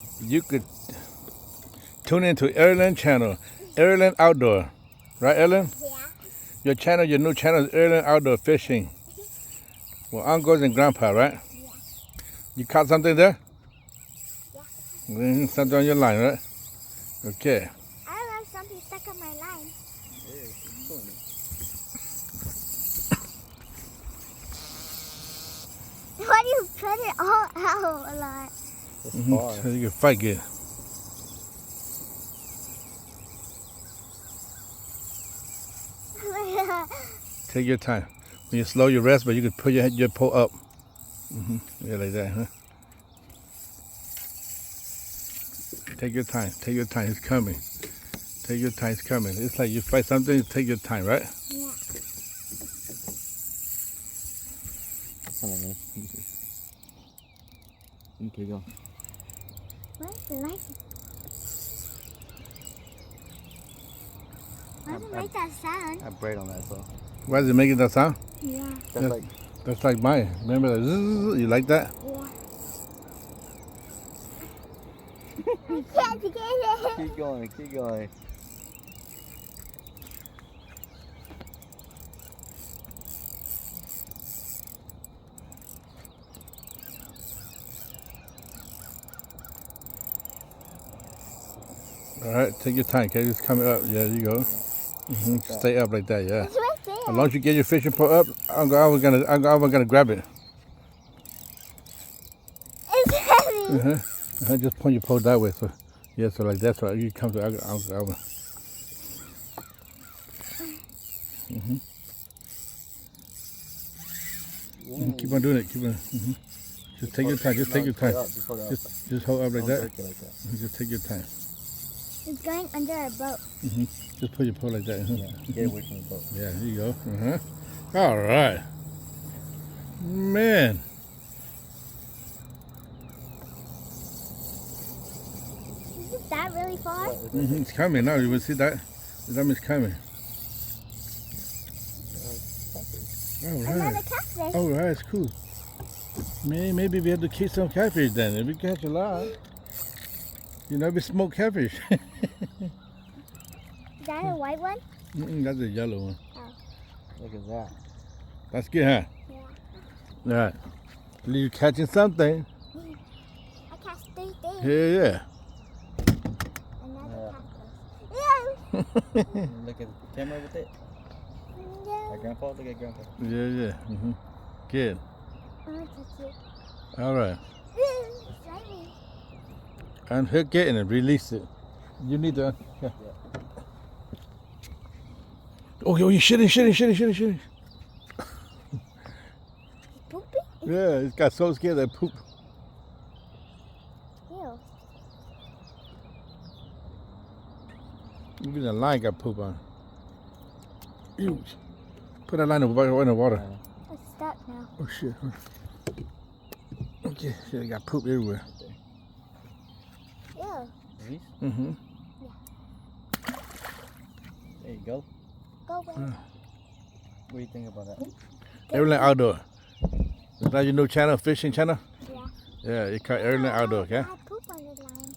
You could tune into Erlen channel, Erlen Outdoor. Right, Erlen? Yeah. Your channel, your new channel is Erlen Outdoor Fishing. Well, uncles and grandpa, right? Yeah. You caught something there? Yeah. Something on your line, right? Okay. I don't have something stuck on my line. Why do you put it all out a lot? So you can fight good. Take your time. When you slow, you rest, but you can put your pole up. Yeah, like that, huh? Take your time. Take your time. It's coming. Take your time. It's coming. It's like you fight something. Take your time, right? Yeah. Come on, man. Okay, go. Where's the light? Why does it make that sound? I have braid on that, so. Why is it making that sound? Yeah. That's Yeah. like, That's like mine. Remember that? Zzz, you like that? Yeah. I can't get it. keep going, keep going. All right. Take your time. Okay, it's coming up. Yeah, there you go. Stay up like that. Yeah. It's right there. As long as you get your fishing pole up, I was gonna grab it. It's heavy. Just point your pole that way. So, yeah, so like that. So you come to. Keep on doing it. Keep on. Just take your time. Just take your time. Just hold it up. Just hold up like Don't that. break it like that. Just take your time. It's going under a boat. Just put your pole like that. Yeah, get away from the boat. Yeah, here you go. All right. Man. Is that really far? It's coming now. You will see that. That means coming. All right. Another catfish. All right, it's cool. Maybe we have to catch some catfish then. If we catch a lot, we smoke catfish. Is that a white one? That's a yellow one. Look at that. That's good, huh? Yeah. All right. At least you're catching something. I cast 3 things. Yeah. Another Yeah. catfish. Yeah. Look at the camera with it. Like grandpa, look at grandpa. Yeah. Good. I want to touch it. All right. Slimy. Unhook it and release it. You need to. Yeah. Oh, you're shitting. Poopy? Yeah, it got so scared that poop. Ew. Even the line got poop on. Ew. Put that line in the water. It's stuck now. Oh, shit. Okay, shit, it got poop everywhere. Ew. Release. There you go. Go away. What do you think about that? Erlen Outdoor. Is that your new channel, fishing channel? Yeah. Yeah, it's called Erlen Outdoor, okay? I had poop on the line.